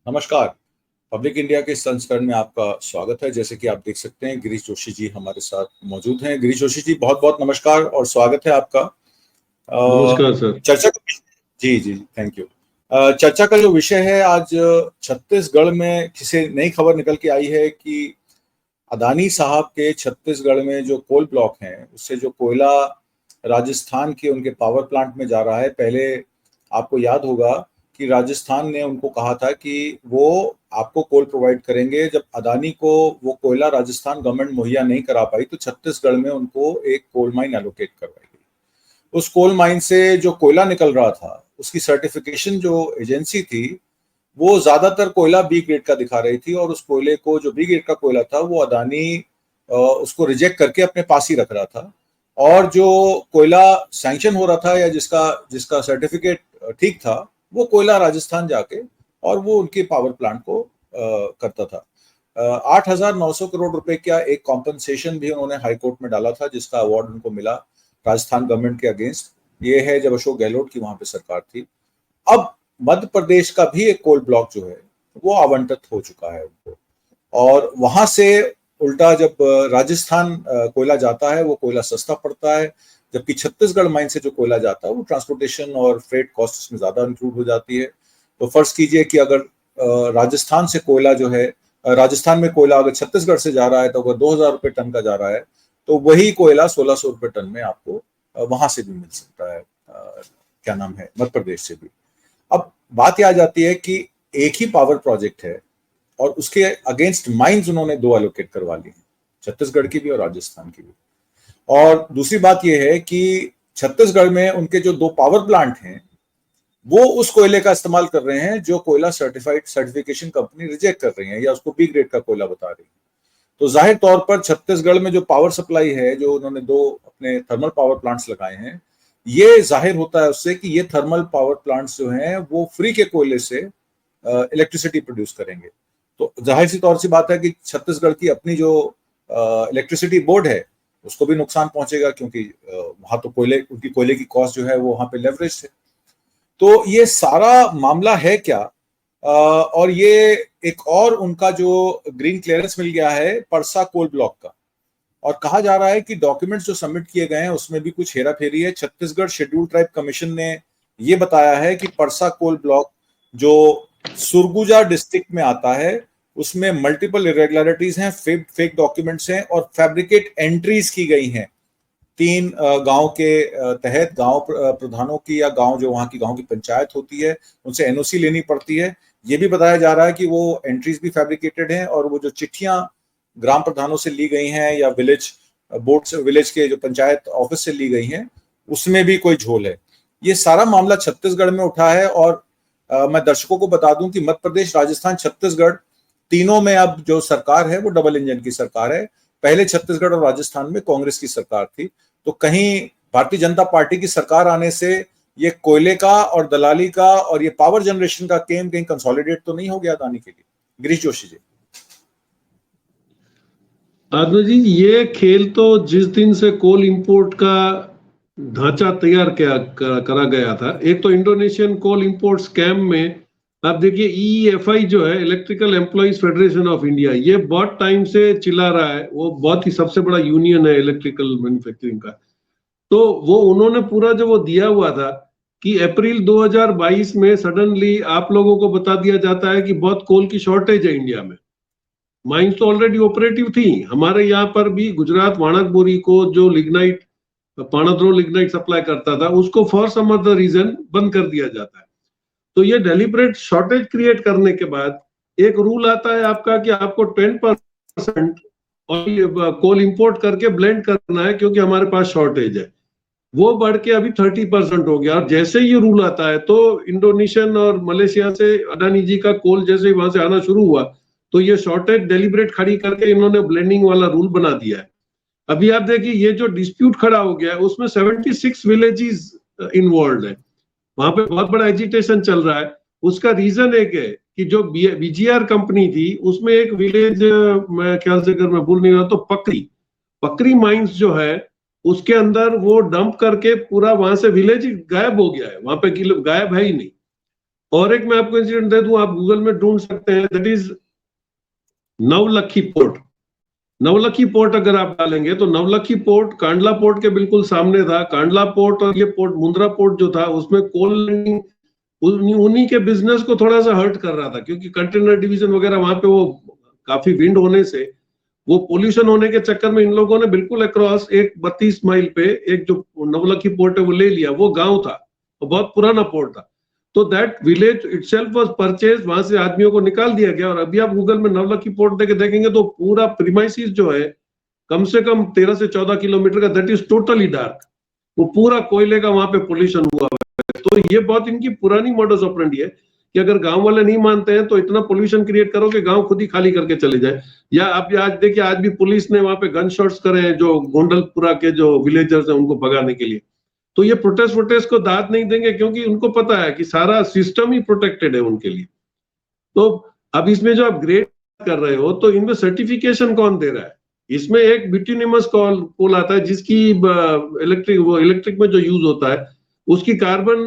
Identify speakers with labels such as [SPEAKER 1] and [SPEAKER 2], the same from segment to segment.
[SPEAKER 1] नमस्कार। Public India के इस संस्करण में आपका स्वागत है। जैसे कि आप देख सकते हैं, गिरीश जोशी जी हमारे साथ मौजूद हैं। गिरीश जोशी जी, बहुत बहुत नमस्कार और स्वागत है आपका।
[SPEAKER 2] नमस्कार सर।
[SPEAKER 1] चर्चा का जी जी थैंक यू। चर्चा का जो विषय है आज, छत्तीसगढ़ में किसी नई खबर निकल के आई है कि अदानी साहब के छत्तीसगढ़ में जो कोल ब्लॉक हैं, उससे जो कोयला राजस्थान के उनके पावर प्लांट में जा रहा है। पहले आपको याद होगा कि राजस्थान ने उनको कहा था कि वो आपको कोल प्रोवाइड करेंगे। जब अदानी को वो कोयला राजस्थान गवर्नमेंट मुहैया नहीं करा पाई तो छत्तीसगढ़ में उनको एक कोल माइन एलोकेट करवाई गई। उस कोल माइन से जो कोयला निकल रहा था, उसकी सर्टिफिकेशन जो एजेंसी थी वो ज्यादातर कोयला बी ग्रेड का दिखा रही थी, और उस कोयले को, जो बी ग्रेड का कोयला था, वो अदानी उसको रिजेक्ट करके अपने पास ही रख रहा था। और जो कोयला सैंक्शन हो रहा था या जिसका जिसका सर्टिफिकेट ठीक था, वो कोयला राजस्थान जाके और वो उनके पावर प्लांट को करता था। 8,900 करोड़ रुपए का एक कॉम्पनसेशन भी उन्होंने हाईकोर्ट में डाला था, जिसका अवार्ड उनको मिला राजस्थान गवर्नमेंट के अगेंस्ट। ये है जब अशोक गहलोत की वहां पे सरकार थी। अब मध्य प्रदेश का भी एक कोल ब्लॉक जो है वो आवंटित हो चुका है उनको, और वहां से उल्टा जब राजस्थान कोयला जाता है वो कोयला सस्ता पड़ता है, जबकि छत्तीसगढ़ माइन से जो कोयला जाता है वो ट्रांसपोर्टेशन और फ्रेट कॉस्ट उसमें ज्यादा इंक्लूड हो जाती है। तो फर्ज कीजिए कि अगर राजस्थान से कोयला जो है, राजस्थान में कोयला अगर छत्तीसगढ़ से जा रहा है तो अगर 2,000 रुपये टन का जा रहा है, तो वही कोयला 1,600 रुपये टन में आपको वहां से भी मिल सकता है, क्या नाम है, मध्य प्रदेश से भी। अब बात यह आ जाती है कि एक ही पावर प्रोजेक्ट है और उसके अगेंस्ट माइंस उन्होंने दो एलोकेट करवा ली हैं, छत्तीसगढ़ की भी और राजस्थान की भी। और दूसरी बात यह है कि छत्तीसगढ़ में उनके जो दो पावर प्लांट हैं वो उस कोयले का इस्तेमाल कर रहे हैं जो कोयला सर्टिफिकेशन कंपनी रिजेक्ट कर रही है या उसको बी ग्रेड का कोयला बता रही है। तो जाहिर तौर पर छत्तीसगढ़ में जो पावर सप्लाई है, जो उन्होंने दो अपने थर्मल पावर प्लांट्स लगाए हैं, ये जाहिर होता है उससे कि ये थर्मल पावर प्लांट्स जो हैं वो फ्री के कोयले से इलेक्ट्रिसिटी प्रोड्यूस करेंगे। तो जाहिर सी तौर सी बात है कि छत्तीसगढ़ की अपनी जो इलेक्ट्रिसिटी बोर्ड है उसको भी नुकसान पहुंचेगा, क्योंकि वहां तो उनकी कोयले की कॉस्ट जो है वो वहां पे लेवरेज है। तो ये सारा मामला है क्या, और ये एक और उनका जो ग्रीन क्लियरेंस मिल गया है परसा कोल ब्लॉक का, और कहा जा रहा है कि डॉक्यूमेंट्स जो सबमिट किए गए हैं उसमें भी कुछ हेरा फेरी है। छत्तीसगढ़ शेड्यूल ट्राइब कमीशन ने ये बताया है कि परसा कोल ब्लॉक जो सुरगुजा डिस्ट्रिक्ट में आता है उसमें मल्टीपल इरेगुलरिटीज हैं, फेक डॉक्यूमेंट्स हैं और फैब्रिकेट एंट्रीज की गई हैं। 3 गांव के तहत गांव प्रधानों की या गांव जो वहां की गांव की पंचायत होती है उनसे एनओसी लेनी पड़ती है। ये भी बताया जा रहा है कि वो एंट्रीज भी फैब्रिकेटेड हैं, और वो जो चिट्ठियां ग्राम प्रधानों से ली गई हैं या विलेज बोर्ड से, विलेज के जो पंचायत ऑफिस से ली गई हैं, उसमें भी कोई झोल है। ये सारा मामला छत्तीसगढ़ में उठा है। और मैं दर्शकों को बता दूं कि मध्य प्रदेश, राजस्थान, छत्तीसगढ़ तीनों में अब जो सरकार है वो डबल इंजन की सरकार है। पहले छत्तीसगढ़ और राजस्थान में कांग्रेस की सरकार थी, तो कहीं भारतीय जनता पार्टी की सरकार आने से ये कोयले का और दलाली का और ये पावर जनरेशन का गेम कहीं कंसोलिडेट तो नहीं हो गया अदानी के लिए? गिरीश जोशी जी।
[SPEAKER 2] आदमी जी, ये खेल तो जिस दिन से कोल इंपोर्ट का ढांचा तैयार करा गया था, एक तो इंडोनेशियन कोल इंपोर्ट स्कैम में आप देखिए ईईएफआई जो है, electrical employees federation of India, ये बहुत टाइम से चिल्ला रहा है। वो बहुत ही सबसे बड़ा यूनियन है इलेक्ट्रिकल मैन्युफैक्चरिंग का। तो वो उन्होंने पूरा जो वो दिया हुआ था कि अप्रैल 2022 में सडनली आप लोगों को बता दिया जाता है कि बहुत कोल की शॉर्टेज है इंडिया में। माइंस तो ऑलरेडी ऑपरेटिव थी। हमारे यहाँ पर भी गुजरात वाणकबोरी को जो लिग्नाइट, पाणाद्रो लिग्नाइट सप्लाई करता था, उसको फॉर सम अदर रीजन बंद कर दिया जाता है। तो ये डेलिब्रेट शॉर्टेज क्रिएट करने के बाद एक रूल आता है आपका कि आपको 10% कोल इंपोर्ट करके ब्लेंड करना है, क्योंकि हमारे पास शॉर्टेज है। वो बढ़ के अभी 30% हो गया। और जैसे ये रूल आता है तो इंडोनेशियन और मलेशिया से अडानी जी का कोल जैसे ही वहां से आना शुरू हुआ, तो ये शॉर्टेज डेलिब्रेट खड़ी करके इन्होंने ब्लेंडिंग वाला रूल बना दिया है। अभी आप देखिए ये जो डिस्प्यूट खड़ा हो गया है उसमें 76 विलेजेस इन्वॉल्व है। वहां पे बहुत बड़ा एजिटेशन चल रहा है। उसका रीजन एक है कि जो बीजीआर कंपनी थी उसमें एक विलेज, मैं ख्याल से अगर मैं भूल नहीं रहा तो पकरी माइंस जो है, उसके अंदर वो डंप करके पूरा वहां से विलेज गायब हो गया है। वहां पे गायब है ही नहीं। और एक मैं आपको इंसिडेंट दे दूं, आप गूगल में ढूंढ सकते हैं, दैट इज नवलखी पोर्ट। नवलखी पोर्ट अगर आप डालेंगे तो नवलखी पोर्ट कांडला पोर्ट के बिल्कुल सामने था। कांडला पोर्ट और ये पोर्ट मुंद्रा पोर्ट जो था उसमें कोल लैंडिंग उन्हीं के बिजनेस को थोड़ा सा हर्ट कर रहा था, क्योंकि कंटेनर डिवीजन वगैरह वहां पे वो काफी विंड होने से, वो पोल्यूशन होने के चक्कर में इन लोगों ने बिल्कुल अक्रॉस एक 32 माइल पे एक जो नवलखी पोर्ट है वो ले लिया। वो गांव था, वो बहुत पुराना पोर्ट था, तो that village itself was purchase, वहां से आदमियों को निकाल दिया गया। और अभी आप गूगल में नवलखी पोर्ट देके देखेंगे तो पूरा प्रीमाइसिस जो है कम से कम 13 से 14 किलोमीटर का, दैट इज टोटली डार्क, वो पूरा कोयले का वहां पे पोल्यूशन हुआ है। तो ये बहुत इनकी पुरानी मॉडस ऑपरेंडी है कि अगर गांव वाले नहीं मानते हैं तो इतना पोल्यूशन क्रिएट करो कि गांव खुद ही खाली करके चले जाए। या आप आज देखिए, आज भी पुलिस ने वहां पे गन शॉट्स करे हैं जो गोंडलपुरा के जो विलेजर्स हैं उनको भगाने के लिए। तो ये प्रोटेस्ट को दाद नहीं देंगे, क्योंकि उनको पता है कि सारा सिस्टम ही प्रोटेक्टेड है उनके लिए। तो अब इसमें जो आप ग्रेड कर रहे हो तो इनमें सर्टिफिकेशन कौन दे रहा है? इसमें एक बिट्यूनिमस कोल आता है जिसकी इलेक्ट्रिक में जो यूज होता है उसकी कार्बन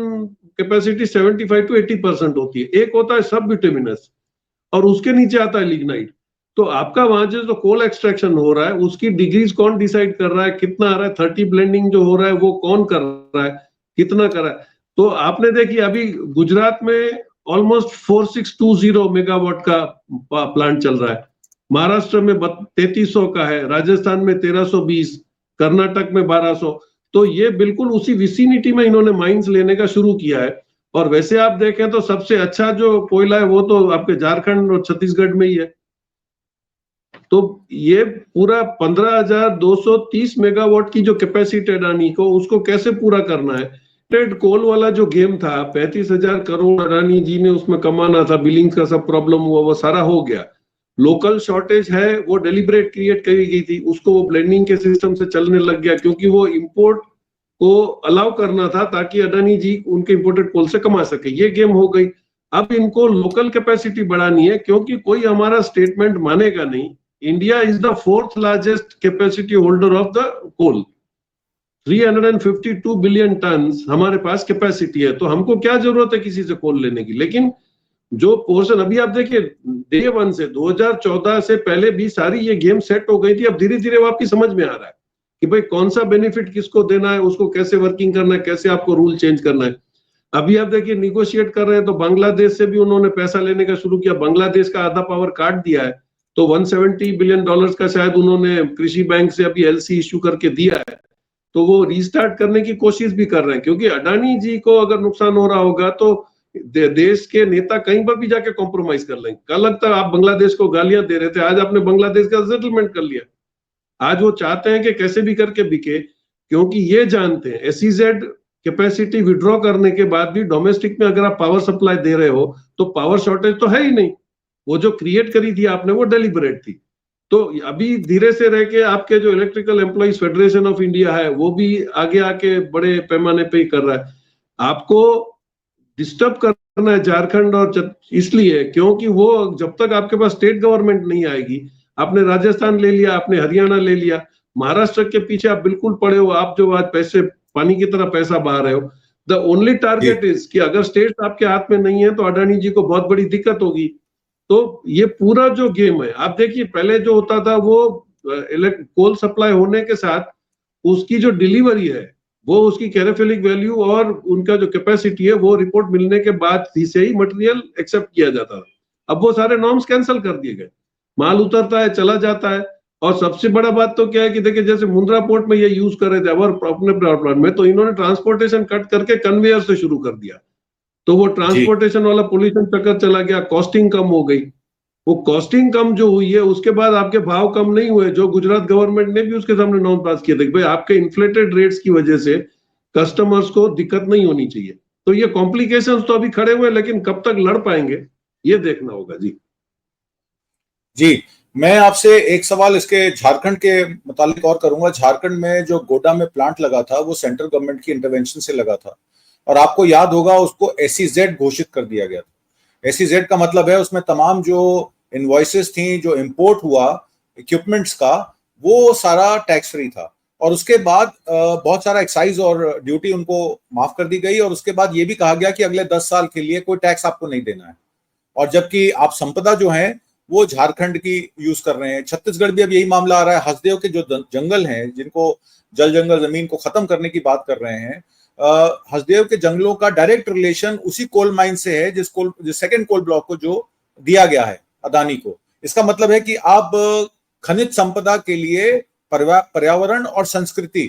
[SPEAKER 2] कैपेसिटी 75 to 80% होती है। एक होता है सब बिट्यूमिनस और उसके नीचे आता है लिग्नाइट। तो आपका वहां जो कोल एक्सट्रैक्शन हो रहा है उसकी डिग्रीज कौन डिसाइड कर रहा है, कितना आ रहा है, 30 ब्लेंडिंग जो हो रहा है वो कौन कर रहा है, कितना कर रहा है? तो आपने देखी अभी गुजरात में ऑलमोस्ट 4620 मेगावाट का प्लांट चल रहा है, महाराष्ट्र में 3300 का है, राजस्थान में 1320, कर्नाटक में 1200। तो ये बिल्कुल उसी विसिनिटी में इन्होंने माइंस लेने का शुरू किया है। और वैसे आप देखें तो सबसे अच्छा जो कोयला है वो तो आपके झारखंड और छत्तीसगढ़ में ही है। तो ये पूरा 15,230 मेगावाट की जो कैपेसिटी अडानी को, उसको कैसे पूरा करना है? ट्रेड कोल वाला जो गेम था 35,000 करोड़ अडानी जी ने उसमें कमाना था, बिलिंग का सब प्रॉब्लम हुआ, वो सारा हो गया। लोकल शॉर्टेज है वो डेलिब्रेट क्रिएट करी गई थी, उसको वो ब्लेंडिंग के सिस्टम से चलने लग गया, क्योंकि वो इंपोर्ट को अलाउ करना था ताकि अडानी जी उनके इंपोर्टेड कोल से कमा सके। ये गेम हो गई। अब इनको लोकल कैपेसिटी बढ़ानी है, क्योंकि कोई हमारा स्टेटमेंट मानेगा नहीं। India is the 4th largest capacity holder of the coal, 352 billion ton हमारे पास कैपेसिटी है। तो हमको क्या जरूरत है किसी से कोल लेने की? लेकिन जो पोर्शन अभी आप देखिए डे 1 से 2014 से पहले भी सारी ये गेम सेट हो गई थी। अब धीरे धीरे वो आपकी समझ में आ रहा है कि भाई कौन सा बेनिफिट किसको देना है, उसको कैसे वर्किंग करना है, कैसे आपको रूल चेंज करना है। अभी आप देखिए निगोशिएट कर रहे हैं तो बांग्लादेश से भी उन्होंने पैसा लेने का शुरू किया। बांग्लादेश का आधा पावर काट दिया है, तो 170 बिलियन डॉलर्स का शायद उन्होंने कृषि बैंक से अभी एलसी इश्यू करके दिया है। तो वो रीस्टार्ट करने की कोशिश भी कर रहे हैं, क्योंकि अडानी जी को अगर नुकसान हो रहा होगा तो देश के नेता कहीं पर भी जाके कॉम्प्रोमाइज कर लेंगे। कल तक आप बांग्लादेश को गालियां दे रहे थे, आज आपने बांग्लादेश का सेटलमेंट कर लिया। आज वो चाहते हैं कि कैसे भी करके बिके, क्योंकि ये जानते हैं एसईजेड कैपेसिटी विड्रॉ करने के बाद भी डोमेस्टिक में अगर आप पावर सप्लाई दे रहे हो तो पावर शॉर्टेज तो है ही नहीं। वो जो क्रिएट करी थी आपने वो डेलिबरेट थी। तो अभी धीरे से रह के आपके जो electrical employees federation of India है वो भी आगे आके बड़े पैमाने पे ही कर रहा है। आपको डिस्टर्ब करना है झारखंड और इसलिए क्योंकि वो जब तक आपके पास स्टेट गवर्नमेंट नहीं आएगी, आपने राजस्थान ले लिया, आपने हरियाणा ले लिया, महाराष्ट्र के पीछे आप बिल्कुल पड़े हो। आप जो आज पैसे पानी की तरह पैसा बहा रहे हो, द ओनली टारगेट इज कि अगर स्टेट आपके हाथ में नहीं है तो अडानी जी को बहुत बड़ी दिक्कत होगी। तो ये पूरा जो गेम है आप देखिए, पहले जो होता था वो कोल सप्लाई होने के साथ उसकी जो डिलीवरी है वो उसकी कैरेफेलिक वैल्यू और उनका जो कैपेसिटी है वो रिपोर्ट मिलने के बाद से ही मटेरियल एक्सेप्ट किया जाता था। अब वो सारे नॉर्म्स कैंसिल कर दिए गए, माल उतरता है चला जाता है। और सबसे बड़ा बात तो क्या है कि देखिए जैसे मुंद्रा पोर्ट में ये यूज कर रहे थे और अपने प्लांट में, तो इन्होंने ट्रांसपोर्टेशन कट करके कन्वेयर से शुरू कर दिया, तो वो ट्रांसपोर्टेशन वाला पोल्यूशन चक्कर चला गया, कॉस्टिंग कम हो गई। वो कॉस्टिंग कम जो हुई है उसके बाद आपके भाव कम नहीं हुए, जो गुजरात गवर्नमेंट ने भी उसके सामने नॉन पास किया था कि भाई आपके इन्फ्लेटेड रेट्स की वजह से कस्टमर्स को दिक्कत नहीं होनी चाहिए। तो ये कॉम्प्लिकेशंस तो अभी खड़े हुए, लेकिन कब तक लड़ पाएंगे ये देखना होगा।
[SPEAKER 1] जी, मैं आपसे एक सवाल इसके झारखंड के मुतालिक और करूंगा। झारखंड में जो गोड्डा में प्लांट लगा था वो सेंट्रल गवर्नमेंट की इंटरवेंशन से लगा था, और आपको याद होगा उसको एसईजेड घोषित कर दिया गया था। एसईजेड का मतलब है उसमें तमाम जो इनवॉइसेस थी, जो इंपोर्ट हुआ इक्विपमेंट्स का, वो सारा टैक्स फ्री था। और उसके बाद बहुत सारा एक्साइज और ड्यूटी उनको माफ कर दी गई, और उसके बाद ये भी कहा गया कि अगले 10 साल के लिए कोई टैक्स आपको नहीं देना है। और जबकि आप संपदा जो है वो झारखंड की यूज कर रहे हैं। छत्तीसगढ़ भी अब यही मामला आ रहा है। हसदेव के जो जंगल हैं, जिनको जल जंगल जमीन को खत्म करने की बात कर रहे हैं, हसदेव के जंगलों का डायरेक्ट रिलेशन उसी कोल माइन से है जिस सेकंड कोल ब्लॉक को जो दिया गया है अदानी को। इसका मतलब है कि आप खनिज संपदा के लिए पर्यावरण और संस्कृति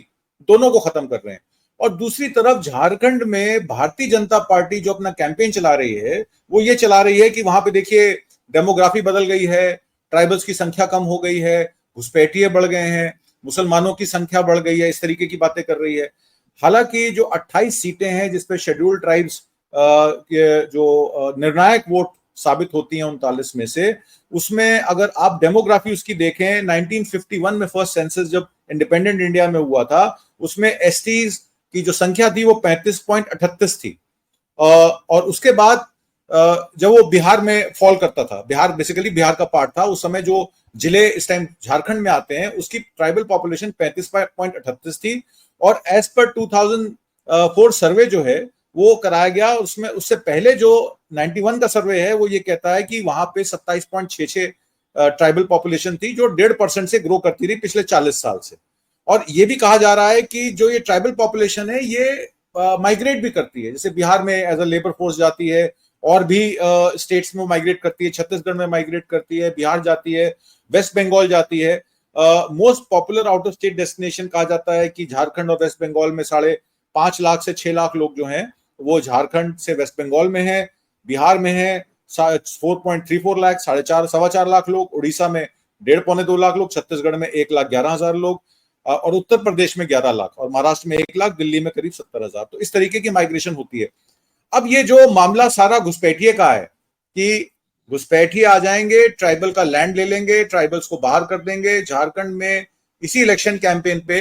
[SPEAKER 1] दोनों को खत्म कर रहे हैं। और दूसरी तरफ झारखंड में भारतीय जनता पार्टी जो अपना कैंपेन चला रही है, वो ये चला रही है कि वहां पे देखिए डेमोग्राफी बदल गई है, ट्राइबल्स की संख्या कम हो गई है, घुसपैठिए बढ़ गए हैं, मुसलमानों की संख्या बढ़ गई है, इस तरीके की बातें कर रही है। हालांकि जो 28 सीटें हैं जिसपे शेड्यूल्ड ट्राइब्स के जो निर्णायक वोट साबित होती हैं 39 में से, उसमें अगर आप डेमोग्राफी उसकी देखें, 1951 में फर्स्ट सेंसस जब इंडिपेंडेंट इंडिया में हुआ था, उसमें एसटीज की जो संख्या थी वो 35.38 थी। और उसके बाद जब वो बिहार में फॉल करता था, बिहार बेसिकली बिहार का पार्ट था, उस समय जो जिले इस टाइम झारखंड में आते हैं उसकी ट्राइबल पॉपुलेशन 35.38 थी। और एज पर 2004 सर्वे जो है वो कराया गया, उसमें उससे पहले जो 91 का सर्वे है वो ये कहता है कि वहां पे 27.66 ट्राइबल पॉपुलेशन थी, जो 1.5% से ग्रो करती रही पिछले 40 साल से। और ये भी कहा जा रहा है कि जो ये ट्राइबल पॉपुलेशन है ये माइग्रेट भी करती है, जैसे बिहार में एज अ लेबर फोर्स जाती है, और भी स्टेट्स में माइग्रेट करती है, छत्तीसगढ़ में माइग्रेट करती है, बिहार जाती है, वेस्ट बंगाल जाती है। Most popular out of state destination कहा जाता है कि झारखंड और वेस्ट बंगाल में 5.5 लाख से 6 लाख लोग जो हैं वो झारखंड से वेस्ट बंगाल में है, बिहार में है 4.34 लाख, 4.5 लाख लोग, उड़ीसा में 1.5-2 लाख लोग, छत्तीसगढ़ में 1,11,000 लोग, और उत्तर प्रदेश में 11 लाख, और महाराष्ट्र में 1 लाख, दिल्ली में करीब 70,000। तो इस तरीके की माइग्रेशन होती है। अब ये जो मामला सारा घुसपैठिए का है कि घुसपैठिए आ जाएंगे, ट्राइबल का लैंड ले लेंगे, ट्राइबल्स को बाहर कर देंगे झारखंड में, इसी इलेक्शन कैंपेन पे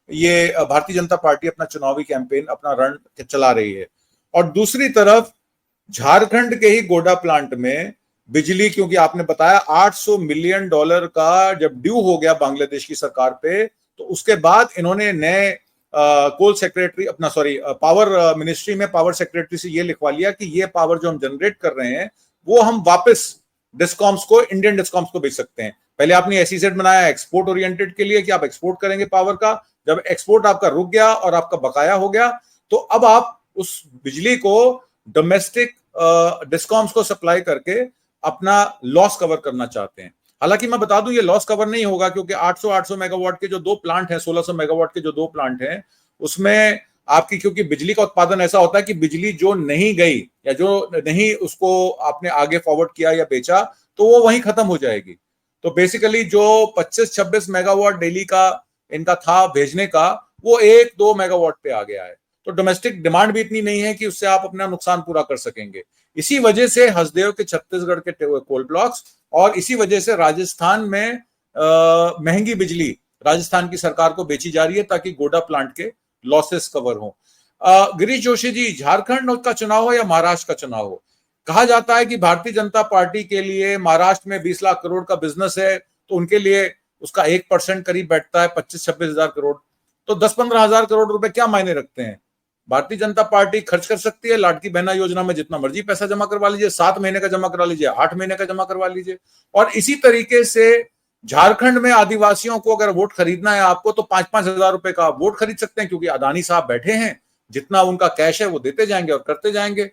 [SPEAKER 1] ये भारतीय जनता पार्टी अपना चुनावी कैंपेन, अपना रण चला रही है। और दूसरी तरफ झारखंड के ही गोडा प्लांट में बिजली, क्योंकि आपने बताया $800 मिलियन का जब ड्यू हो गया बांग्लादेश की सरकार पे, तो उसके बाद इन्होंने नए कोल सेक्रेटरी अपना पावर मिनिस्ट्री में पावर सेक्रेटरी से ये लिखवा लिया कि ये पावर जो हम जनरेट कर रहे हैं वो हम वापस डिस्कॉम्स को, इंडियन डिस्कॉम्स को बेच सकते हैं। पहले आपने एसईजेड बनाया एक्सपोर्ट ओरिएंटेड के लिए कि आप एक्सपोर्ट करेंगे पावर का, जब एक्सपोर्ट आपका रुक गया और आपका बकाया हो गया, तो अब आप उस बिजली को डोमेस्टिक डिस्कॉम्स को सप्लाई करके अपना लॉस कवर करना चाहते हैं। हालांकि मैं बता दूं ये लॉस कवर नहीं होगा, क्योंकि 800 मेगावाट के जो 2 प्लांट हैं, 1600 मेगावाट के जो 2 प्लांट हैं, उसमें आपकी, क्योंकि बिजली का उत्पादन ऐसा होता है कि बिजली जो नहीं गई या जो नहीं उसको आपने आगे फॉरवर्ड किया या बेचा, तो वो वहीं खत्म हो जाएगी। तो बेसिकली जो 25-26 मेगावाट डेली का इनका था भेजने का, वो 1-2 मेगावाट पे आ गया है। तो डोमेस्टिक डिमांड भी इतनी नहीं है कि उससे आप अपना नुकसान पूरा कर सकेंगे। इसी वजह से हसदेव के छत्तीसगढ़ के कोल ब्लॉक्स, और इसी वजह से राजस्थान में महंगी बिजली राजस्थान की सरकार को बेची जा रही है ताकि गोडा प्लांट के लॉसेस कवर हो। गिरीश जोशी जी, झारखंड का चुनाव हो या महाराष्ट्र का चुनाव हो, कहा जाता है कि भारतीय जनता पार्टी के लिए महाराष्ट्र में 20 लाख करोड़ का बिजनेस है, तो उनके लिए उसका 1% करीब बैठता है 25-26 हजार करोड़। तो 10-15 हजार करोड़ रुपए क्या मायने रखते हैं? भारतीय जनता पार्टी खर्च कर सकती है लाडकी बहना योजना में, जितना मर्जी पैसा जमा करवा लीजिए, 7 महीने का जमा करवा लीजिए, 8 महीने का जमा करवा लीजिए। और इसी तरीके से झारखंड में आदिवासियों को अगर वोट खरीदना है आपको, तो 5-5 हजार रुपए का आप वोट खरीद सकते हैं, क्योंकि अदानी साहब बैठे हैं, जितना उनका कैश है वो देते जाएंगे और करते जाएंगे।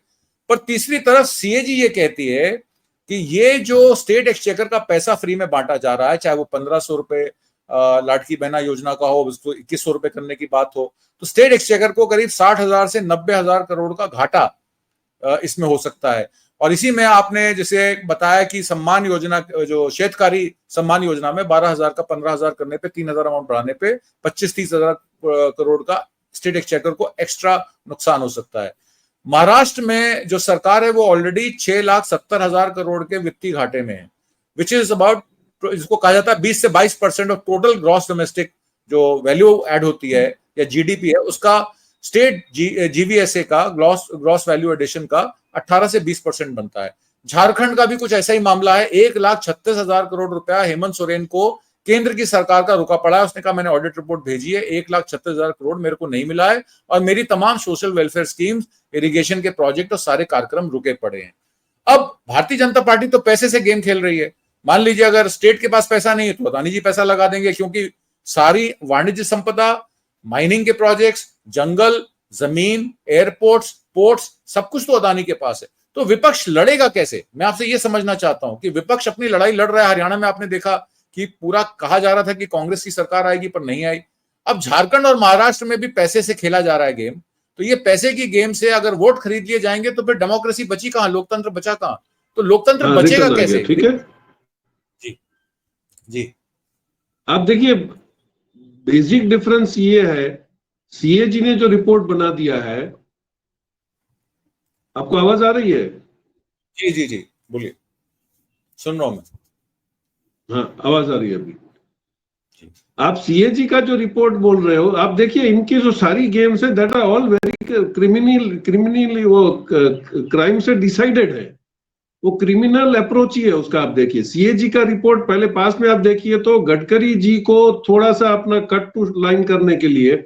[SPEAKER 1] पर तीसरी तरफ सीएजी ये कहती है कि ये जो स्टेट एक्सचेकर का पैसा फ्री में बांटा जा रहा है, चाहे वो 1500 रुपए लाडकी बहना योजना का हो, उसको 2100 रुपए करने की बात हो, तो स्टेट एक्सचेकर को करीब 60,000 से 90,000 करोड़ का घाटा इसमें हो सकता है। और इसी में आपने जैसे बताया कि सम्मान योजना, जो शेतकारी सम्मान योजना में 12,000 का 15,000 करने पे, 3,000 अमाउंट बढ़ाने पे 25-30 हजार करोड़ का स्टेट एक्सचेकर को एक्स्ट्रा नुकसान हो सकता है। महाराष्ट्र में जो सरकार है वो ऑलरेडी 6,70,000 करोड़ के वित्तीय घाटे में है, विच इज अबाउट, इसको कहा जाता है 20 से 22% ऑफ टोटल ग्रॉस डोमेस्टिक जो वैल्यू ऐड होती है या जीडीपी है, उसका स्टेट जीवीएसए का ग्रॉस वैल्यू एडिशन का 18 से 20% बनता है। झारखंड का भी कुछ ऐसा ही मामला है। 1,36,000 करोड़ रुपया हेमंत सोरेन को केंद्र की सरकार का रुका पड़ा है। उसने कहा मैंने ऑडिट रिपोर्ट भेजी है, 1,36,000 करोड़ मेरे को नहीं मिला है और मेरी तमाम सोशल वेलफेयर स्कीम्स, इरिगेशन के प्रोजेक्ट और सारे कार्यक्रम रुके पड़े हैं। अब भारतीय जनता पार्टी तो पैसे से गेम खेल रही है। मान लीजिए अगर स्टेट के पास पैसा नहीं है तो अदानी जी पैसा लगा देंगे, क्योंकि सारी वाणिज्य संपदा, माइनिंग के प्रोजेक्ट्स, जंगल, जमीन, एयरपोर्ट्स, पोर्ट्स, सब कुछ तो अदानी के पास है। तो विपक्ष लड़ेगा कैसे? मैं आपसे यह समझना चाहता हूं कि विपक्ष अपनी लड़ाई लड़ रहा है। हरियाणा में आपने देखा कि पूरा कहा जा रहा था कि कांग्रेस की सरकार आएगी, पर नहीं आई। अब झारखंड और महाराष्ट्र में भी पैसे से खेला जा रहा है गेम। तो ये पैसे की गेम से अगर वोट खरीद लिए जाएंगे तो फिर डेमोक्रेसी बची कहां, लोकतंत्र बचा कहां? तो लोकतंत्र बचेगा कैसे?
[SPEAKER 2] ठीक है
[SPEAKER 1] जी जी,
[SPEAKER 2] आप देखिए बेसिक डिफरेंस ये है, सीएजी ने जो रिपोर्ट बना दिया है, आपको आवाज आ रही है?
[SPEAKER 1] जी जी जी, बोलिए, सुन रहा हूं मैं।
[SPEAKER 2] हाँ, आवाज आ रही है अभी। आप सीएजी का जो रिपोर्ट बोल रहे हो, आप देखिए इनकी जो सारी गेम्स है that are all very criminally वो क्राइम से डिसाइडेड है, वो क्रिमिनल अप्रोच ही है उसका। आप देखिए सीएजी का रिपोर्ट पहले पास में आप देखिए तो गडकरी जी को थोड़ा सा अपना कट टू लाइन करने के लिए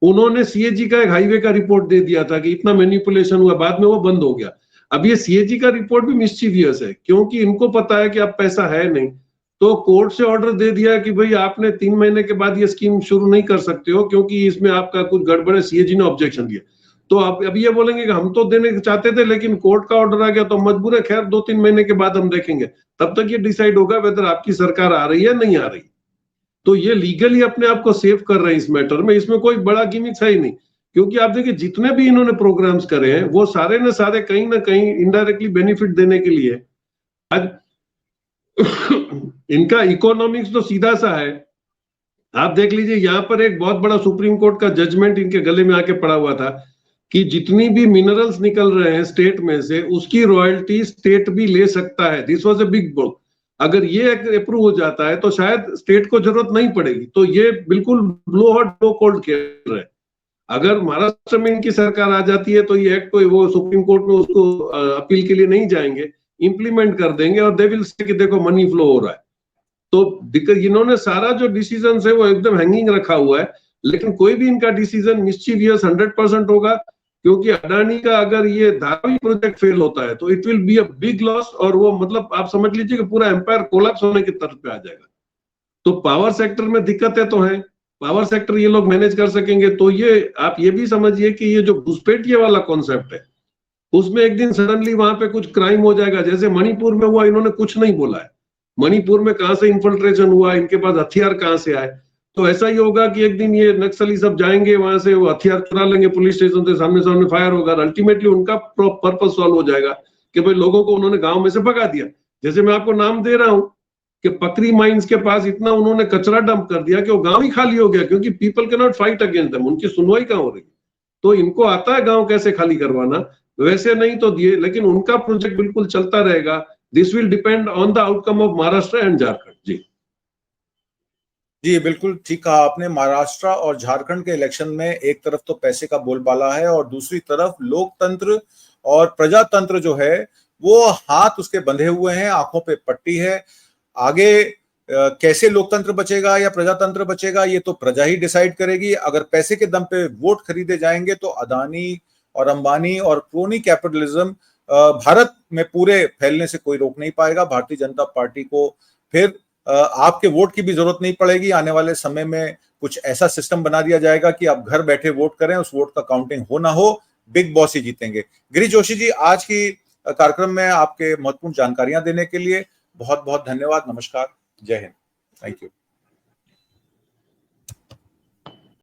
[SPEAKER 2] उन्होंने सीएजी का एक हाईवे का रिपोर्ट दे दिया था कि इतना मैनिपुलेशन हुआ, बाद में वो बंद हो गया। अब ये सीएजी का रिपोर्ट भी मिस्चीवियस है, क्योंकि इनको पता है कि अब पैसा है नहीं, तो कोर्ट से ऑर्डर दे दिया कि भाई आपने 3 महीने के बाद ये स्कीम शुरू नहीं कर सकते हो क्योंकि इसमें आपका कुछ गड़बड़ है। सीएजी ने ऑब्जेक्शन दिया, तो अब ये बोलेंगे कि हम तो देने चाहते थे लेकिन कोर्ट का ऑर्डर आ गया तो मजबूर है, खैर 2-3 महीने के बाद हम देखेंगे। तब तक ये डिसाइड होगा वेदर आपकी सरकार आ रही है नहीं आ रही। तो ये लीगली अपने आप को सेव कर रहे हैं इस मैटर में, इसमें कोई बड़ा गिमिक्स है ही नहीं। क्योंकि आप देखिए जितने भी इन्होंने प्रोग्राम्स करे हैं वो सारे ने सारे कहीं ना कहीं इनडायरेक्टली बेनिफिट देने के लिए। आज इनका इकोनॉमिक्स तो सीधा सा है। आप देख लीजिए यहाँ पर एक बहुत बड़ा सुप्रीम कोर्ट का जजमेंट इनके गले में आके पड़ा हुआ था कि जितनी भी मिनरल्स निकल रहे हैं स्टेट में से उसकी रॉयल्टी स्टेट भी ले सकता है। This was a big book. अगर ये अप्रूव हो जाता है तो शायद स्टेट को जरूरत नहीं पड़ेगी। तो ये बिल्कुल ब्लो हॉट ब्लो कोल्ड खेल रहे हैं। अगर महाराष्ट्र में इनकी सरकार आ जाती है तो ये एक्ट को वो सुप्रीम कोर्ट में उसको अपील के लिए नहीं जाएंगे, इंप्लीमेंट कर देंगे और दे विल से कि देखो मनी फ्लो हो रहा है। तो दिक्कत इन्होंने सारा जो डिसीजन है वो एकदम हैंगिंग रखा हुआ है, लेकिन कोई भी इनका डिसीजन मिस्चीवियस 100% होगा, क्योंकि अडानी का अगर ये धारावी प्रोजेक्ट फेल होता है तो it will be a big loss और वो मतलब आप समझ लीजिए कि पूरा एम्पायर कोलैप्स होने की तरफ पे आ जाएगा। तो पावर सेक्टर में दिक्कतें तो है, पावर सेक्टर ये लोग मैनेज कर सकेंगे। तो ये आप ये भी समझिए कि ये जो घुसपैठिए वाला कॉन्सेप्ट है उसमें एक दिन सडनली वहां पे कुछ क्राइम हो जाएगा, जैसे मणिपुर में हुआ। इन्होंने कुछ नहीं बोला है मणिपुर में कहां से इन्फिल्ट्रेशन हुआ, इनके पास हथियार कहां से आए। तो ऐसा ही होगा कि एक दिन ये नक्सली सब जाएंगे वहां से, वो हथियार चुरा लेंगे पुलिस स्टेशन से, सामने सामने फायर होगा, अल्टीमेटली उनका पर्पस सॉल्व हो जाएगा कि भाई लोगों को उन्होंने गांव में से भगा दिया। जैसे मैं आपको नाम दे रहा हूं कि पकरी माइंस के पास इतना उन्होंने कचरा डंप कर दिया कि वो गांव ही खाली हो गया, क्योंकि people can not fight against them, उनकी सुनवाई कहां हो रही। तो इनको आता है गांव कैसे खाली करवाना, वैसे नहीं तो दिए, लेकिन उनका प्रोजेक्ट बिल्कुल चलता रहेगा। This will depend on the outcome of Maharashtra and Jharkhand. जी
[SPEAKER 1] जी, बिल्कुल ठीक कहा आपने। महाराष्ट्र और झारखंड के इलेक्शन में एक तरफ तो पैसे का बोलबाला है और दूसरी तरफ लोकतंत्र और प्रजातंत्र जो है वो हाथ उसके बंधे हुए हैं, आंखों पे पट्टी है। आगे कैसे लोकतंत्र बचेगा या प्रजातंत्र बचेगा ये तो प्रजा ही डिसाइड करेगी। अगर पैसे के दम पे वोट खरीदे जाएंगे तो अदानी और अंबानी और क्रोनी कैपिटलिज्म भारत में पूरे फैलने से कोई रोक नहीं पाएगा। भारतीय जनता पार्टी को फिर आपके वोट की भी जरूरत नहीं पड़ेगी। आने वाले समय में कुछ ऐसा सिस्टम बना दिया जाएगा कि आप घर बैठे वोट करें, उस वोट का काउंटिंग हो ना हो, बिग बॉस ही जीतेंगे। गिरीश जोशी जी, आज की कार्यक्रम में आपके महत्वपूर्ण जानकारियां देने के लिए बहुत बहुत धन्यवाद। नमस्कार, जय हिंद, थैंक यू।